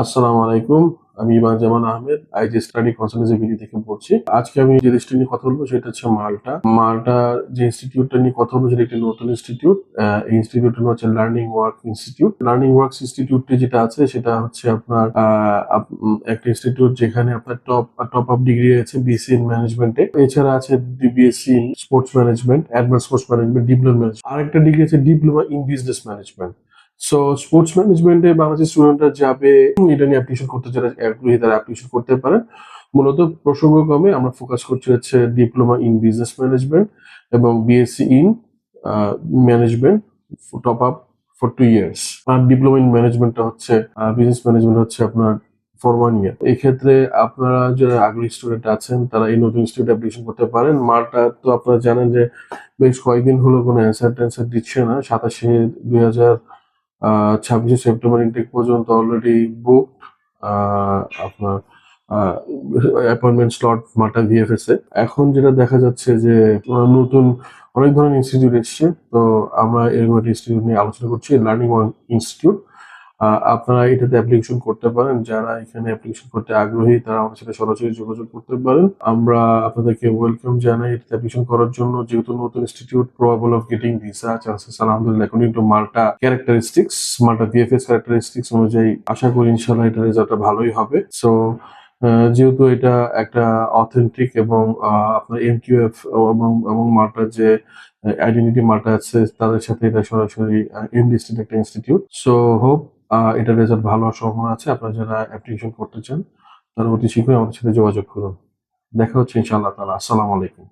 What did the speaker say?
আসসালামু আলাইকুম। আমি ইমান জামান আহমেদ আইজি স্টাডি কনসালটেন্সি ভিডি থেকে বলছি। আজকে আমি যে দেশটি নিয়ে কথা বলবো সেটা হচ্ছে মাল্টা। মাল্টার যে ইনস্টিটিউটটা নিয়ে কথা বলবো সেটা একটি নতুন ইনস্টিটিউট। এই ইনস্টিটিউটের নাম হচ্ছে learning work institute. Learning works ইনস্টিটিউটটি যেটা আছে সেটা হচ্ছে আপনার একটা ইনস্টিটিউট যেখানে আপনার টপ আপ ডিগ্রি আছে বিএসসি ইন ম্যানেজমেন্টে। এছাড়া আছে BSc in sports management, advance sports management, diploma management. আরেকটা ডিগ্রি আছে diploma in business management. So sports ম্যানেজমেন্টে বাংলাদেশের স্টুডেন্টরা যাবে, এটা নিয়ে অ্যাপ্লিকেশন করতে যারা আগ্রহী তারা অ্যাপ্লিকেশন করতে পারেন। মূলত প্রসঙ্গক্রমে আমরা ফোকাস করছি হচ্ছে ডিপ্লোমা ইন বিজনেস ম্যানেজমেন্ট এবং BSc in management top up for 2 years. আর ডিপ্লোমা ইন ম্যানেজমেন্টটা হচ্ছে বিজনেস ম্যানেজমেন্ট হচ্ছে আপনার ফর 1 ইয়ার। এই ক্ষেত্রে আপনারা যারা আগ্রহী স্টুডেন্ট আছেন তারা এই নতুন ইনস্টিটিউটে অ্যাপ্লিকেশন করতে পারেন। মালটা তো আপনারা জানেন যে বেশ কয়েকদিন হলো কোনো অ্যান্সার ট্যান্সার দিচ্ছে না। 26 সেপ্টেম্বর ইনটেক পর্যন্ত অলরেডি বুক আপনার অ্যাপয়েন্টমেন্ট স্লট মাল্টা ভিএফএস এ। এখন যেটা দেখা যাচ্ছে যে নতুন অনেক ধরনের ইনস্টিটিউট এসছে, তো আমরা এরকম একটা ইনস্টিটিউট নিয়ে আলোচনা করছি, লার্নিং ওয়ান ইনস্টিটিউট। আপনারা এটাতে অ্যাপ্লিকেশন করতে পারেন। যারা এখানে অ্যাপ্লিকেশন করতে আগ্রহী তারা আমাদের সাথে সরাসরি যোগাযোগ করতে পারেন। আমরা আপনাদেরকে ওয়েলকাম জানাই এটাতে অ্যাপ্লিকেশন করার জন্য। যেহেতু নতুন institute, probable of getting visa chances আলহামদুলিল্লাহ according to Malta characteristics, Malta VFS characteristics অনুযায়ী আশা করি ইনশাআল্লাহ এটা রেজাল্টটা ভালোই হবে। সো যেহেতু এটা একটা অথেন্টিক এবং আপনার এমকিউএফ এবং মাল্টার যে আইডেন্টিটি মাল্টা আছে তাদের সাথে এটা সরাসরি ইনলিস্টেড একটা ইনস্টিটিউট। সো হোপ এটার রেজাল্ট ভালো হওয়ার সম্ভাবনা আছে। আপনারা যারা অ্যাপ্লিকেশন করতে চান তারা অতি শীঘ্রই আমাদের সাথে যোগাযোগ করুন। দেখা হচ্ছে ইনশাআল্লাহ তাআলা। আসসালামু আলাইকুম।